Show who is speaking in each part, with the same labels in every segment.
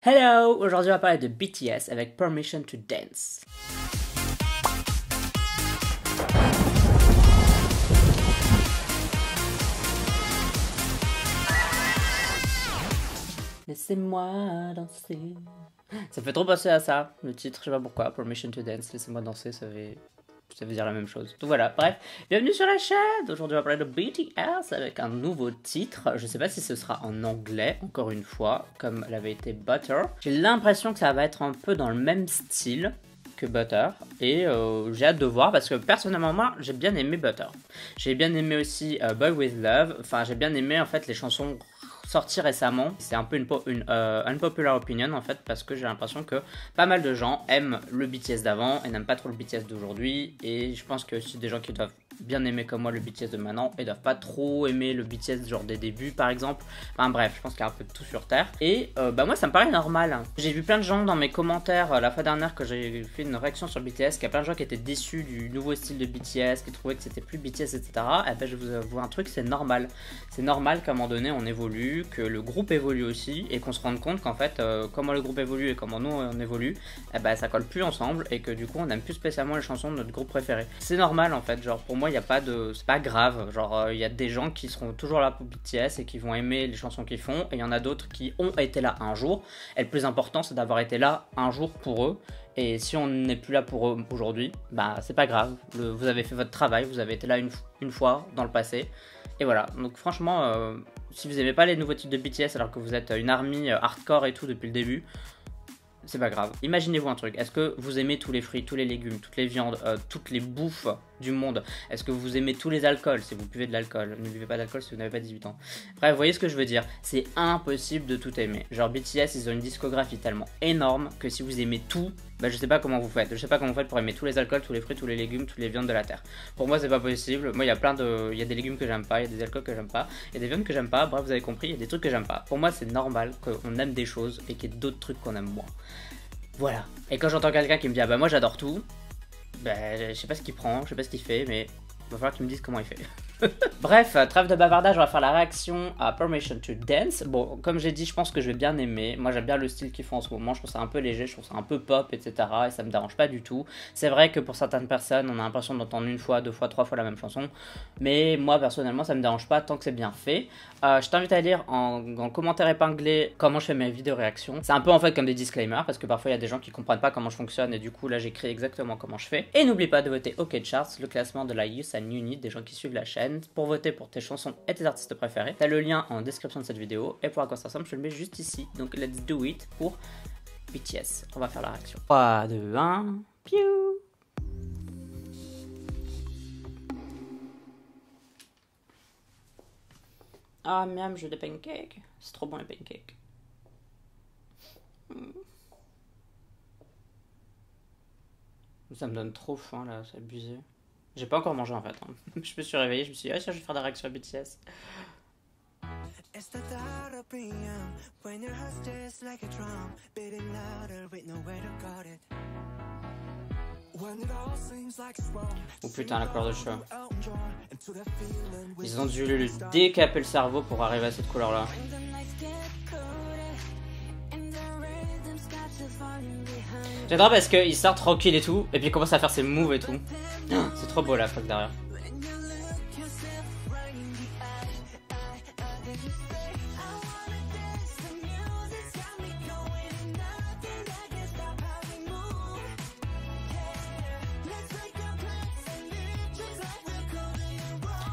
Speaker 1: Hello! Aujourd'hui on va parler de BTS avec Permission to Dance. Laissez-moi danser. Ça fait trop penser à ça, le titre, je sais pas pourquoi. Permission to Dance, laissez-moi danser, ça veut dire la même chose. Donc voilà, bref, bienvenue sur la chaîne. Aujourd'hui on va parler de BTS avec un nouveau titre. Je sais pas si ce sera en anglais, encore une fois, comme l'avait été Butter. J'ai l'impression que ça va être un peu dans le même style que Butter, et j'ai hâte de voir parce que personnellement moi j'ai bien aimé Butter. J'ai bien aimé aussi Boy With Love, enfin j'ai bien aimé en fait les chansons sorties récemment. C'est un peu une unpopular opinion en fait, parce que j'ai l'impression que pas mal de gens aiment le BTS d'avant et n'aiment pas trop le BTS d'aujourd'hui, et je pense que c'est des gens qui doivent bien aimer comme moi le BTS de maintenant et doivent pas trop aimer le BTS genre des débuts par exemple. Enfin bref, je pense qu'il y a un peu de tout sur terre, et moi ça me paraît normal. J'ai vu plein de gens dans mes commentaires la fois dernière que j'ai fait une réaction sur BTS, qu'il y a plein de gens qui étaient déçus du nouveau style de BTS, qui trouvaient que c'était plus BTS, etc. Et ben je vous avoue un truc, c'est normal. C'est normal qu'à un moment donné on évolue, que le groupe évolue aussi, et qu'on se rende compte qu'en fait comment le groupe évolue et comment nous on évolue, et ben ça colle plus ensemble, et que du coup on n'aime plus spécialement les chansons de notre groupe préféré. C'est normal en fait, genre pour moi il y a pas de, c'est pas grave, genre il y a des gens qui seront toujours là pour BTS et qui vont aimer les chansons qu'ils font, et il y en a d'autres qui ont été là un jour, et le plus important c'est d'avoir été là un jour pour eux. Et si on n'est plus là pour eux aujourd'hui, bah c'est pas grave, vous avez fait votre travail, vous avez été là une fois dans le passé, et voilà. Donc franchement, si vous aimez pas les nouveaux types de BTS alors que vous êtes une army hardcore et tout depuis le début, c'est pas grave. Imaginez-vous un truc, est-ce que vous aimez tous les fruits, tous les légumes, toutes les viandes, toutes les bouffes du monde? Est-ce que vous aimez tous les alcools, si vous buvez de l'alcool? Ne buvez pas d'alcool si vous n'avez pas 18 ans. Bref, vous voyez ce que je veux dire, c'est impossible de tout aimer. Genre BTS, ils ont une discographie tellement énorme que si vous aimez tout, bah je sais pas comment vous faites. Je sais pas comment vous faites pour aimer tous les alcools, tous les fruits, tous les légumes, toutes les viandes de la terre. Pour moi c'est pas possible. Moi il y a des légumes que j'aime pas, il y a des alcools que j'aime pas, il y a des viandes que j'aime pas, bref vous avez compris, il y a des trucs que j'aime pas. Pour moi c'est normal qu'on aime des choses et qu'il y ait d'autres trucs qu'on aime moins. Voilà. Et quand j'entends quelqu'un qui me dit ah bah moi j'adore tout, bah je sais pas ce qu'il prend, je sais pas ce qu'il fait, mais il va falloir qu'il me dise comment il fait. Bref, trêve de bavardage, on va faire la réaction à Permission to Dance. Bon, comme j'ai dit, je pense que je vais bien aimer. Moi j'aime bien le style qu'ils font en ce moment, je trouve ça un peu léger, je trouve ça un peu pop, etc. Et ça me dérange pas du tout. C'est vrai que pour certaines personnes, on a l'impression d'entendre une fois, deux fois, trois fois la même chanson. Mais moi personnellement, ça me dérange pas tant que c'est bien fait. Je t'invite à lire en commentaire épinglé comment je fais mes vidéos réactions. C'est un peu en fait comme des disclaimers, parce que parfois il y a des gens qui comprennent pas comment je fonctionne, et du coup là j'écris exactement comment je fais. Et n'oublie pas de voter OK Charts, le classement de la Yousan Unit, des gens qui suivent la chaîne, pour voter pour tes chansons et tes artistes préférés. T'as le lien en description de cette vidéo, et pour à quoi ça ressemble, je te le mets juste ici. Donc let's do it pour BTS. On va faire la réaction. 3, 2, 1, piou. Ah miam, je veux des pancakes. C'est trop bon les pancakes. Ça me donne trop faim là, c'est abusé. J'ai pas encore mangé en fait. Je me suis réveillé, je me suis dit, ah tiens, je vais faire des réactions à BTS. Oh putain, la couleur de cheveux. Ils ont dû lui décaper le cerveau pour arriver à cette couleur là. J'adore parce qu'il sort tranquille et tout, et puis il commence à faire ses moves et tout. C'est trop beau la fuck derrière.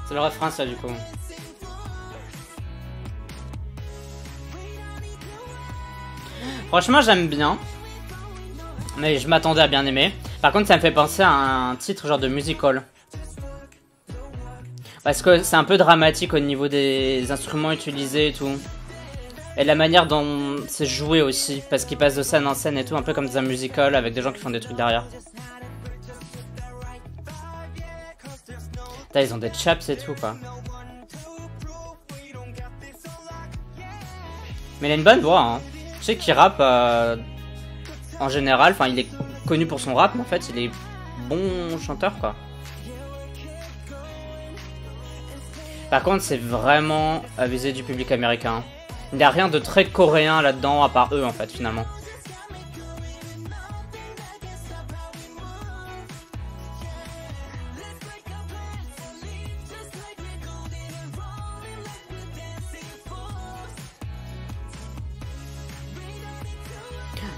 Speaker 1: C'est le refrain ça du coup. Franchement j'aime bien, mais je m'attendais à bien aimer. Par contre ça me fait penser à un titre genre de musical, parce que c'est un peu dramatique au niveau des instruments utilisés et tout, et la manière dont c'est joué aussi, parce qu'ils passent de scène en scène et tout, un peu comme dans un musical avec des gens qui font des trucs derrière. Là, ils ont des chaps et tout quoi. Mais il a une bonne voix hein. Je sais qu'il rappe en général, enfin il est connu pour son rap, mais en fait il est bon chanteur quoi. Par contre c'est vraiment abusé du public américain. Il n'y a rien de très coréen là-dedans, à part eux, en fait, finalement.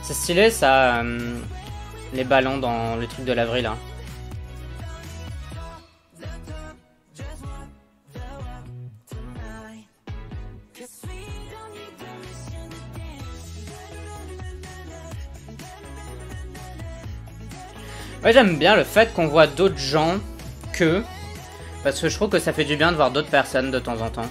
Speaker 1: C'est stylé, ça, les ballons dans le truc de l'avril, là. Ouais, j'aime bien le fait qu'on voit d'autres gens qu'eux, parce que je trouve que ça fait du bien de voir d'autres personnes de temps en temps.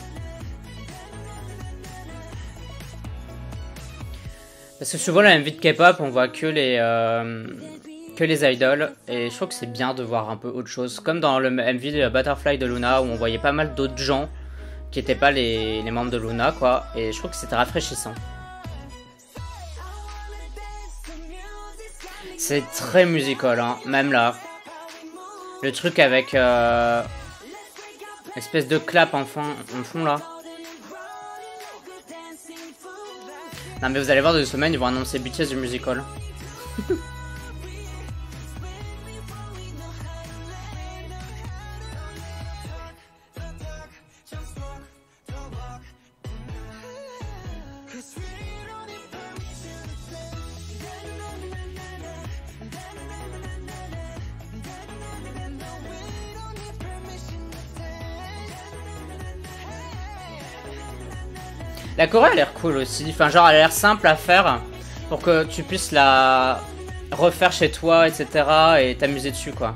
Speaker 1: Parce que souvent, la MV de K-pop, on voit que les idols, et je trouve que c'est bien de voir un peu autre chose. Comme dans le MV de Butterfly de Luna, où on voyait pas mal d'autres gens qui n'étaient pas les membres de Luna, quoi, et je trouve que c'était rafraîchissant. C'est très musical, hein, même là. Le truc avec espèce de clap en fond là. Non mais vous allez voir, de semaine ils vont annoncer BTS du musical. La choré a l'air cool aussi, enfin genre elle a l'air simple à faire pour que tu puisses la refaire chez toi, etc. et t'amuser dessus, quoi.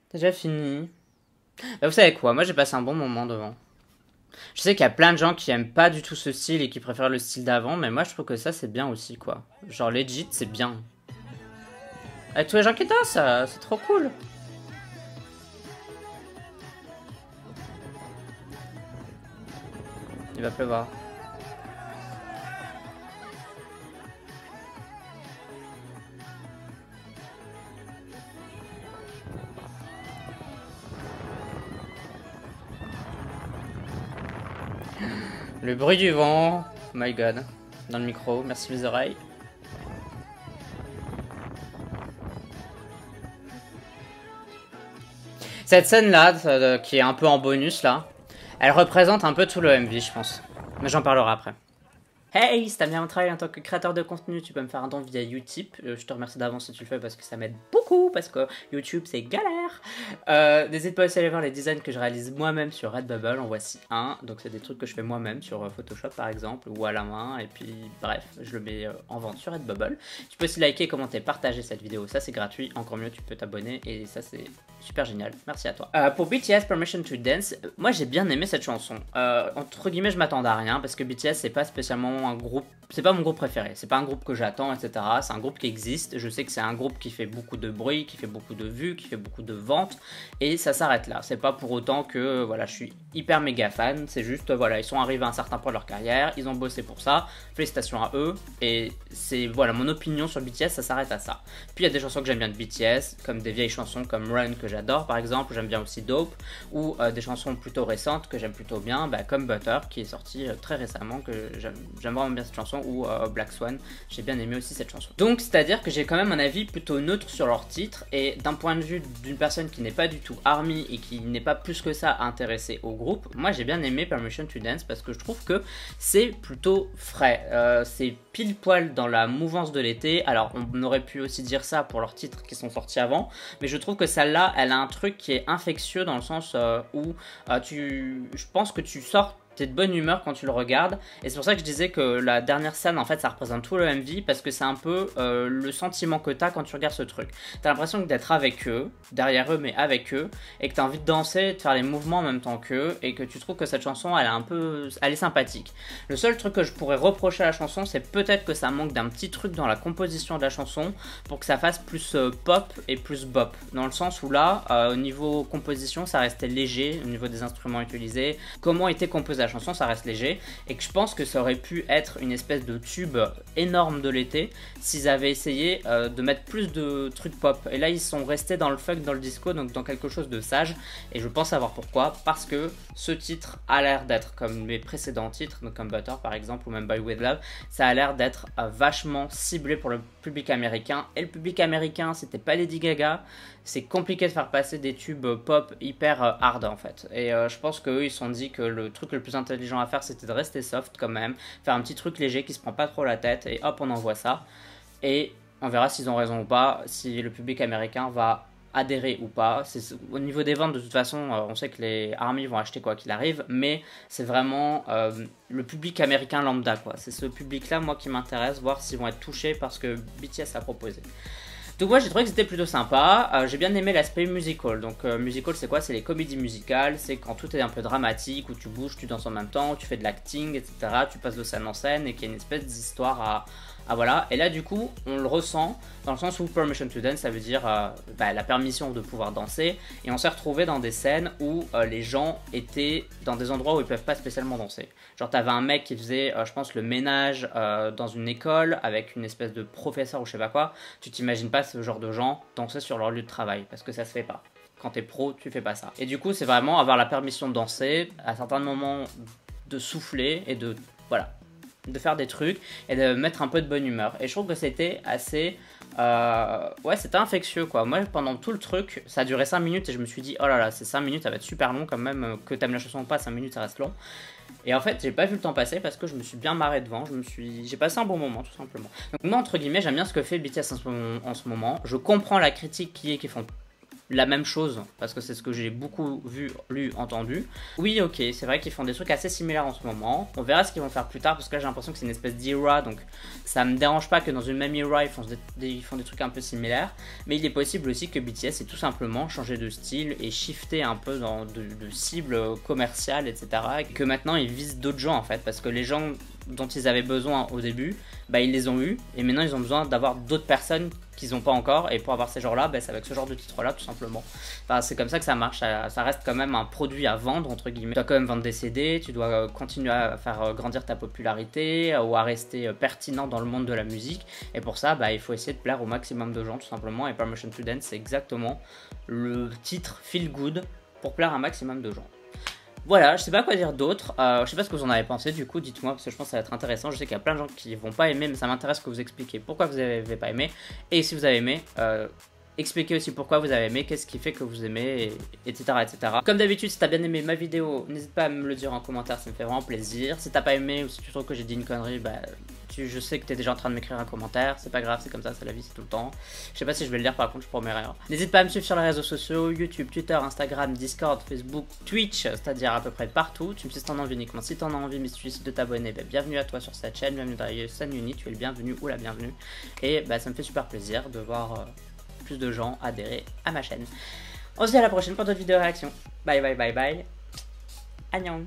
Speaker 1: T'as déjà fini? Bah, vous savez quoi, moi j'ai passé un bon moment devant. Je sais qu'il y a plein de gens qui aiment pas du tout ce style et qui préfèrent le style d'avant, mais moi je trouve que ça c'est bien aussi, quoi. Genre legit c'est bien. Avec tous les gens qui dansent, c'est trop cool. Il va pleuvoir. Le bruit du vent, oh my god, dans le micro, merci les oreilles. Cette scène-là, qui est un peu en bonus là, elle représente un peu tout le MV, je pense. Mais j'en parlerai après. Hey, si t'aimes bien mon travail en tant que créateur de contenu, tu peux me faire un don via Utip. Je te remercie d'avance si tu le fais parce que ça m'aide beaucoup, parce que YouTube c'est galère. N'hésite pas aussi à aller voir les designs que je réalise moi-même sur Redbubble, en voici un. Donc c'est des trucs que je fais moi-même sur Photoshop par exemple, ou à la main, et puis bref, je le mets en vente sur Redbubble. Tu peux aussi liker, commenter, partager cette vidéo, ça c'est gratuit. Encore mieux, tu peux t'abonner et ça c'est super génial, merci à toi. Pour BTS Permission to Dance, moi j'ai bien aimé cette chanson. Entre guillemets, je m'attendais à rien parce que BTS c'est pas spécialement un groupe, c'est pas mon groupe préféré, c'est pas un groupe que j'attends, etc. C'est un groupe qui existe, je sais que c'est un groupe qui fait beaucoup de bruit, qui fait beaucoup de vues, qui fait beaucoup de ventes, et ça s'arrête là. C'est pas pour autant que voilà, je suis hyper méga fan, c'est juste voilà, ils sont arrivés à un certain point de leur carrière, ils ont bossé pour ça, félicitations à eux, et c'est voilà, mon opinion sur BTS, ça s'arrête à ça. Puis il y a des chansons que j'aime bien de BTS, comme des vieilles chansons comme Run que j'adore par exemple, j'aime bien aussi Dope, ou des chansons plutôt récentes que j'aime plutôt bien, comme Butter qui est sorti très récemment, que j'aime vraiment bien cette chanson, ou Black Swan, j'ai bien aimé aussi cette chanson. Donc c'est à dire que j'ai quand même un avis plutôt neutre sur leur titre, et d'un point de vue d'une personne qui n'est pas du tout ARMY et qui n'est pas plus que ça intéressée au groupe, moi j'ai bien aimé Permission to Dance parce que je trouve que c'est plutôt frais, c'est pile poil dans la mouvance de l'été. Alors on aurait pu aussi dire ça pour leurs titres qui sont sortis avant, mais je trouve que celle-là elle a un truc qui est infectieux dans le sens où je pense que tu sors t'es de bonne humeur quand tu le regardes, et c'est pour ça que je disais que la dernière scène en fait ça représente tout le MV, parce que c'est un peu le sentiment que t'as quand tu regardes ce truc. T'as l'impression d'être avec eux, derrière eux mais avec eux, et que t'as envie de danser, de faire les mouvements en même temps qu'eux, et que tu trouves que cette chanson elle est sympathique. Le seul truc que je pourrais reprocher à la chanson, c'est peut-être que ça manque d'un petit truc dans la composition de la chanson pour que ça fasse plus pop et plus bop, dans le sens où là au niveau composition ça restait léger au niveau des instruments utilisés, comment était composé de la chanson, ça reste léger, et que je pense que ça aurait pu être une espèce de tube énorme de l'été s'ils avaient essayé de mettre plus de trucs pop. Et là ils sont restés dans le funk, dans le disco, donc dans quelque chose de sage, et je pense savoir pourquoi, parce que ce titre a l'air d'être comme les précédents titres, donc comme Butter par exemple, ou même Boy With Love, ça a l'air d'être vachement ciblé pour le public américain, et le public américain c'était pas Lady Gaga, c'est compliqué de faire passer des tubes pop hyper hard en fait. Et je pense qu'eux ils se sont dit que le truc le plus intelligent à faire c'était de rester soft quand même, faire un petit truc léger qui se prend pas trop la tête et hop on envoie ça. Et on verra s'ils ont raison ou pas, si le public américain va adhérer ou pas. Au niveau des ventes de toute façon on sait que les ARMY vont acheter quoi qu'il arrive, mais c'est vraiment le public américain lambda quoi. C'est ce public là moi qui m'intéresse, voir s'ils vont être touchés par ce que BTS a proposé. Donc moi j'ai trouvé que c'était plutôt sympa, j'ai bien aimé l'aspect musical. Donc musical c'est quoi? C'est les comédies musicales, c'est quand tout est un peu dramatique, où tu bouges, tu danses en même temps, tu fais de l'acting, etc. Tu passes de scène en scène et qu'il y a une espèce d'histoire à voilà. Et là du coup on le ressent dans le sens où permission to dance ça veut dire la permission de pouvoir danser, et on s'est retrouvé dans des scènes où les gens étaient dans des endroits où ils peuvent pas spécialement danser. Genre t'avais un mec qui faisait je pense le ménage dans une école avec une espèce de professeur ou je sais pas quoi. Tu t'imagines pas ce genre de gens danser sur leur lieu de travail parce que ça se fait pas. Quand t'es pro tu fais pas ça. Et du coup c'est vraiment avoir la permission de danser, à certains moments de souffler et de voilà, de faire des trucs et de mettre un peu de bonne humeur. Et je trouve que c'était assez ouais c'était infectieux quoi. Moi pendant tout le truc ça a duré 5 minutes et je me suis dit oh là là c'est 5 minutes, ça va être super long quand même, que t'aimes la chanson ou pas, 5 minutes ça reste long. Et en fait j'ai pas vu le temps passer parce que je me suis bien marré devant, j'ai passé un bon moment tout simplement. Donc moi entre guillemets j'aime bien ce que fait BTS en ce moment. Je comprends la critique qui est qu'ils font la même chose, parce que c'est ce que j'ai beaucoup vu, lu, entendu. Oui, ok, c'est vrai qu'ils font des trucs assez similaires en ce moment. On verra ce qu'ils vont faire plus tard, parce que là j'ai l'impression que c'est une espèce d'era, donc ça me dérange pas que dans une même era ils font des trucs un peu similaires. Mais il est possible aussi que BTS ait tout simplement changé de style et shifté un peu dans de cibles commerciales, etc. Et que maintenant ils visent d'autres gens en fait, parce que les gens dont ils avaient besoin au début, ils les ont eu, et maintenant ils ont besoin d'avoir d'autres personnes qu'ils n'ont pas encore, et pour avoir ces genres-là, c'est avec ce genre de titre-là tout simplement. Enfin, c'est comme ça que ça marche, ça reste quand même un produit à vendre, entre guillemets. Tu dois quand même vendre des CD, tu dois continuer à faire grandir ta popularité, ou à rester pertinent dans le monde de la musique, et pour ça, il faut essayer de plaire au maximum de gens tout simplement, et Permission to Dance, c'est exactement le titre feel good pour plaire à un maximum de gens. Voilà, je sais pas quoi dire d'autre, je sais pas ce que vous en avez pensé, du coup dites-moi parce que je pense que ça va être intéressant. Je sais qu'il y a plein de gens qui vont pas aimer, mais ça m'intéresse que vous expliquiez pourquoi vous avez pas aimé, et si vous avez aimé, expliquez aussi pourquoi vous avez aimé, qu'est-ce qui fait que vous aimez, etc. etc. Comme d'habitude, si t'as bien aimé ma vidéo, n'hésite pas à me le dire en commentaire, ça me fait vraiment plaisir. Si t'as pas aimé ou si tu trouves que j'ai dit une connerie, je sais que t'es déjà en train de m'écrire un commentaire, c'est pas grave, c'est comme ça, c'est la vie, c'est tout le temps. Je sais pas si je vais le lire, par contre je promets rien. N'hésite pas à me suivre sur les réseaux sociaux, YouTube, Twitter, Instagram, Discord, Facebook, Twitch, c'est-à-dire à peu près partout. Tu me sais si t'en as envie uniquement. Si t'en as envie mais si tu décides de t'abonner, bienvenue à toi sur cette chaîne, bienvenue dans la chaîne Uni, tu es le bienvenu ou la bienvenue. Et ça me fait super plaisir de voir plus de gens adhérer à ma chaîne. On se dit à la prochaine pour d'autres vidéos réactions. Bye bye bye bye. Annyeong.